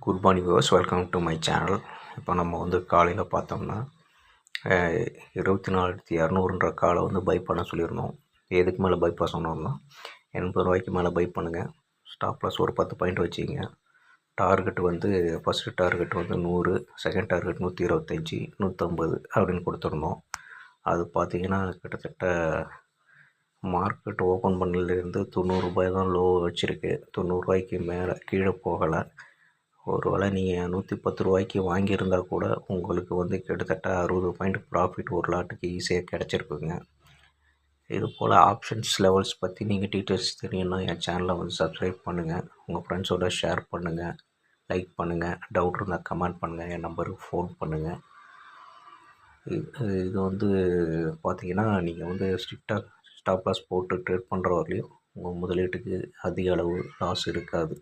Good morning viewers, welcome to my channel. இப்போ நம்ம வந்து காலையில் பார்த்தோம்னா 24,200ன்ற காலை வந்து பை பண்ண சொல்லியிருந்தோம். எதுக்கு மேலே பை பண்ண சொன்னோம்னா 80 ரூபாய்க்கு மேலே பை பண்ணுங்கள். ஸ்டாப் லாஸ் ஒரு 10 பாயிண்ட் வச்சுங்க. டார்கெட் வந்து ஃபஸ்ட்டு டார்கெட் வந்து 100, செகண்ட் டார்கெட் 125, 150 அப்படின்னு கொடுத்துருந்தோம். அது பார்த்திங்கன்னா கிட்டத்தட்ட மார்க்கெட் ஓப்பன் பண்ணலேருந்து 90 ரூபாய் தான் லோ வச்சுருக்கு. 90 ரூபாய்க்கு மேலே கீழே போகலை. ஒரு வேளை நீங்கள் 110 ரூபாய்க்கு வாங்கியிருந்தால் கூட உங்களுக்கு வந்து கிட்டத்தட்ட 60 பாயிண்ட் ப்ராஃபிட் ஒரு லாட்டுக்கு ஈஸியாக கிடச்சிருக்குங்க. இது போல் ஆப்ஷன்ஸ் லெவல்ஸ் பற்றி நீங்கள் டீட்டெயில்ஸ் தெரியும்னா என் சேனலை வந்து சப்ஸ்கிரைப் பண்ணுங்கள், உங்கள் ஃப்ரெண்ட்ஸோட ஷேர் பண்ணுங்கள், லைக் பண்ணுங்கள், டவுட் இருந்தால் கமெண்ட் பண்ணுங்கள், என் நம்பருக்கு ஃபோன் பண்ணுங்கள். இது வந்து பார்த்திங்கன்னா நீங்கள் வந்து ஸ்ட்ரிக்டாக ஸ்டாப் லாஸ் போட்டு ட்ரேட் பண்ணுற வரலையும் உங்கள் முதலீட்டுக்கு அதிக அளவு லாஸ் இருக்காது.